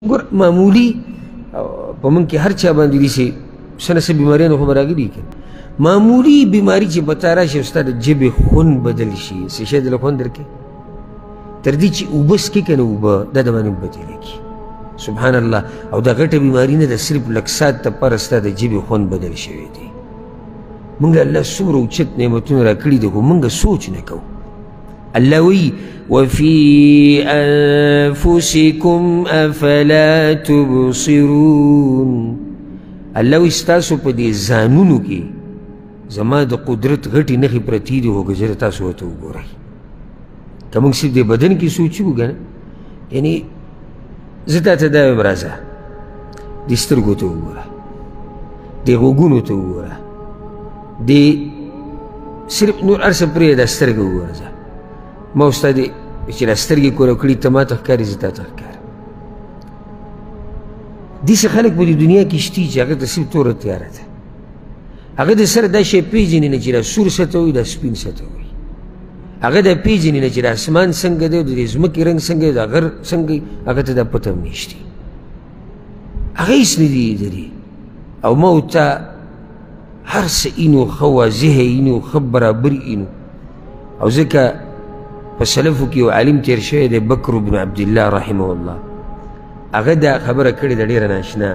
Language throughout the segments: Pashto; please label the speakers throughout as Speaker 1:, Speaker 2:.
Speaker 1: ګور معمولی په موږ کې هر چا باندې داسې څه نه څه بیماریانو خو به راغلي که معمولی بیماري چې په تا راشي او ستا د ژبې خوند بدل شي څه شی دله خوند درکوي تر دې چې اوبه څکې که نه اوبه دا د باندې بدلېږي سبحان الله او دا غټه بیماري نه ده صرف لږ ساعت دپاره ستا د ژبې خوند بدل شوی دی موږ الله څومره اوچت نعمتونه راکړي دي خو موږ سوچ نه کوو الله وی وفي أنفسكم أفلا تبصرون الله وی ستاسو په دې ځانونو کې زما د قدرت غټې نښې پرتې دي خو که چېرې تاسو ورته وګورئ که موږ صرف د بدن کې سوچ وکړو که نه یعنې زه تا ته دا وایم راځه دې سترګو ته وګوره دې غوږونو ته وګوره دې صرف نور هر څه پرېږده دا سترګه وګوره ځه ما اوس تا دې چې دا سترګې کوره کړي ته ما ته ښکاري زه تا ته ښکارم داسې خلک په دې دنیا کې شتي چې هغه ته صرف توره تیاره ده هغه د سره دا شی پېژني نه چې دا سور څه ته وایي دا سپین څه ته وایي هغه دا پېژني نه چې د اسمان څنګه دی او د دې ځمکې رنګ څنګه دی د غر څنګه هغه ته دا پته هم نشته هغه هېڅ نه دي لیدلي او ما ورته هر څه اینو ښه واضحه اینو ښه برابر اینو او ځکه په سلفو کې یو عالم تېر شوی دی بکر بن عبدالله رحمه الله هغه دا خبره کړې ده ډېره ناشنا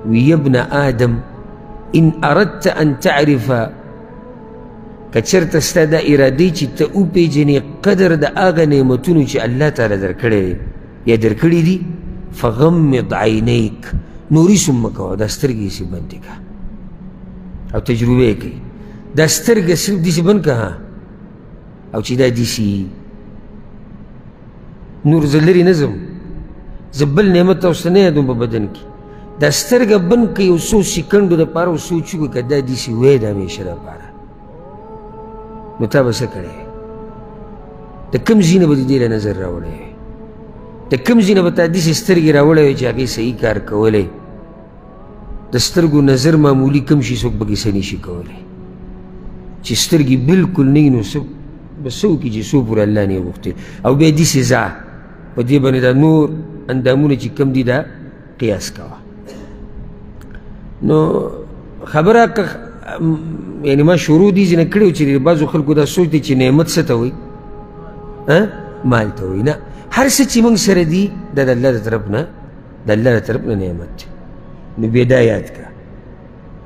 Speaker 1: وی یا ابن آدم ان اردت ان تعرف که چېرته ستا دا ارادې چې ته وپېژنې قدر د هغه نعمتونو چې الله تعالی درکړی دی یا درکړي دي فغمض عینیک نوري سم مه کوه دا سترګې یې بندې کړه او تجربه یې کوي دا سترګه صرف داسې بند کړه او چې دا داسې نور زه لرې نه ځم زه بل نعمت اوس نه یادوم په بدن کې دا سترګه بند کړه یو څو سیکنډو دپاره او سوچ وکړه که دا داسې وی د همیشه دپاره نو تا به څه کړی د کوم ځای نه به د دې له نظر راوړی وی د کوم ځای نه به تا داسې سترګې راوړی وی چې هغې صحیح کار کولی د سترګو نظر معمولي کم شي څوک پکې څه نشي کولی چې سترګې بلکل نه وي نو څه به څه وکړي چې څو پورې الله نه یې غوښتي او بیا داسې ځه په دې باندې دا نور اندامونه چې کم دي دا قیاس کوه نو خبره یعنی ما شروع دې ځینې کړی و چې بعضو خلکو دا سوچ دی چې نعمت څه ته وایي مال ته وایي نه هر څه چې موږ سره دي دا د الله د طرف نه د الله د طرف نه نعمت دی نو بیا دا یاد کړه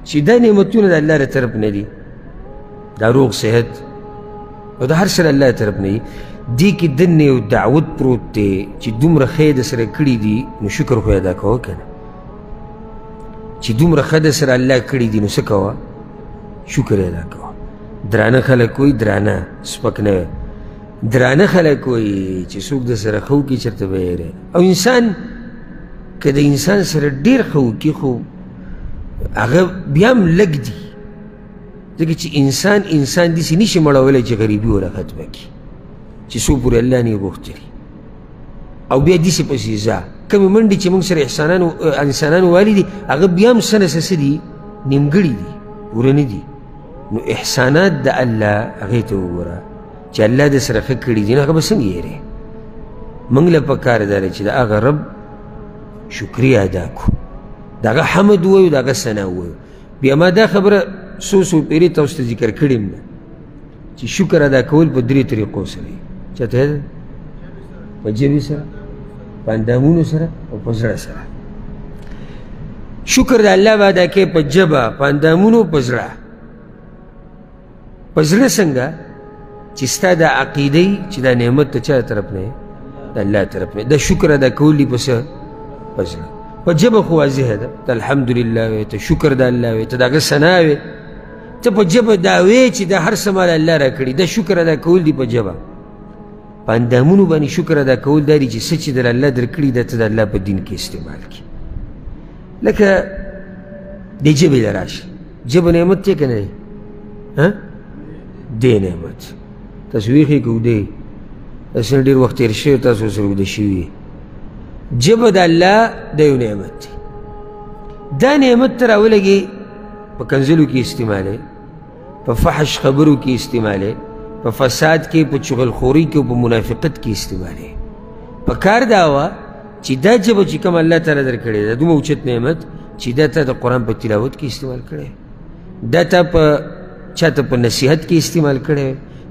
Speaker 1: چې دا نعمتونه د الله د طرف نه دي دا روغ صحت او د هر څه د الله د طرف نه دي دې کې دننه یو دعوت پروت دی چې دومره ښه یې درسره کړي دي نو شکر خو ادا کوه که نه چې دومره ښه درسره الله کړي دي نو څه کوه شکر ادا کوه درانه خلک وایي درانه سپک نه وی درانه خلک وایي چې څوک درسره ښه وکړي چېرته به یې او انسان که د انسان سره ډېر ښه وکړي خو هغه بیا هم لږ دي ځکه چې انسان داسې نشي مړولی چې غریبي وله ختمه کړي چې څو پورې الله نه یې غوښتلي او بیا داسې پسې ځه کمې منډې چې موږ سره انسانانو والي دي هغه بیا هم څه نه څه دي نیمګړي دي پوره نه دي نو احسانات د الله هغې ته وګوره چې الله د سره ښه کړي دي نو هغه به څنګه یېرې موږ له پکار دا دی چې د هغه رب شکریه ادا کړو د هغه حمد ووایو د هغه ثنا ووایو بیا ما دا خبره څو پیرې تاسو ته ذکر کړې م چې شکر ادا کول په درې طریقو سره وي چاته یاد په ژبې سره په اندامونو سره او په زړه سره شکر د الله به ادا کوې په ژبه په اندامونو په زړه په زړه څنګه چې ستا دا عقیده یي چې دا نعمت د چا طرف نه د الله طرف نه دا شکر ادا کول دي په څه په زړه په ژبه خو واضحه ده ته الحمدلله وایې ته شکر د الله وایې ته د هغه ثنا وایې ته په ژبه دا وایې چې دا هر څه مال الله راکړي دا شکر ادا کول دي په ژبه په اندامونو باندې شکر ادا کول دا دي چې څه چې در الله درکړي دا ته د الله په دین کې استعمال کړي لکه د ژبې له راشي ژبه نعمت دی که نه دی دی نعمت تاسو ویښې که ودې داسې نه ډېر وخت تېر شوی تاسو سره وده شوي ژبه د الله د یو نعمت دی دا نعمت ته راولګې په کنځلو کې استعمالې په فحش خبرو کې استعمالې په فساد کې په چغلخوري کې او په منافقت کې استعمالې پکار دا وه چې دا ژبه چې کوم الله تعالی درکړې ده دومره اوچت نعمت چې دا تا د قرآن په تلاوت کې استعمال کړی دا تا په چاته په نصیحت کې استعمال کړی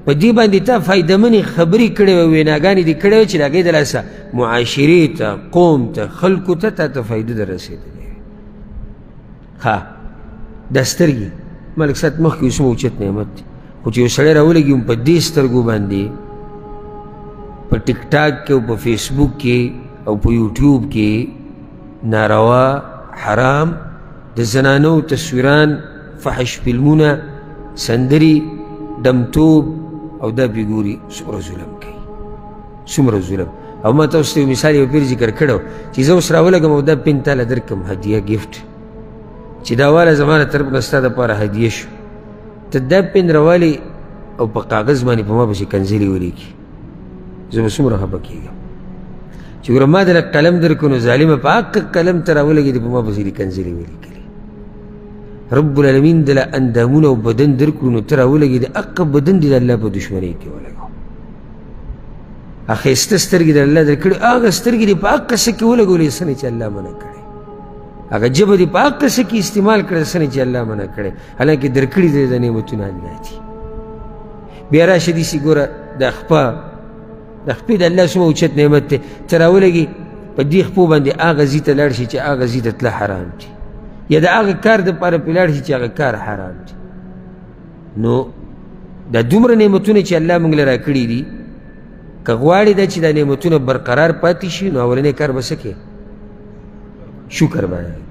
Speaker 1: په دې باندې تا فایدهمنې خبرې کړې وې ویناګانې دې کړې وې چې د هغې د لاسه معاشرې ته قوم ته خلکو ته تا ته فایده در رسېدلې ښه دا سترګې ملک صاحب مخکې اوس اوچت نعمت دی خو چې یو سړی راولګي په دې سترګو باندې په ټیک ټاک کې او په فیسبوک کې او په یوټیوب کې ناروا حرام د زنانو تصویران فحش فلمونه سندري دمتوب او دا پې ګوري څومره ظلم کوي څومره ظلم او ما تاسو ته یو مثال یو پیر ذکر کړی چې زه اوس راولګم او دا پین تاله درکړم هدیه ګفټ چې دا واله زما له طرف نه ستا دپاره هدیه شو ته دا پین راوالې او په کاغذ باندې په ما پسې کنځلې ولیکي زه به څومره خفه کېږم چې ګوره ما دله قلم درکړو نو ظالمه په حق قلم ته راولګېدې په ما پسې دې کنځلې ولیکلې رب العالمین دله اندامونه او بدن درکړو نو ته راولګېدې حق بدن دې د الله په دشمنۍ کې ولګو ښایسته سترګې د الله درکړې هغه سترګې دې په حق څه کې ولګولې څه نه چې الله منع کړی هغه ژبه دې په حق څه کې استعمال کړی څه نه چې الله منع کړی حالانکې درکړي دې د نعمتونه الله دي بیا راشه داسې ګوره د خپې د الله څومره اوچت نعمت دی ته راولګي په دې خپو باندې هغه ځي ته لاړ شي چې هغه ځي ته تله حرام دي یا د هغه کار دپاره پرې لاړ شي چې هغه کار حرام دي نو دا دومره نعمتونه چې الله موږ له راکړي دي که غواړې دا چې دا نعمتونه برقرار پاتې شي نو اولنی کار به څه کې شکر باندې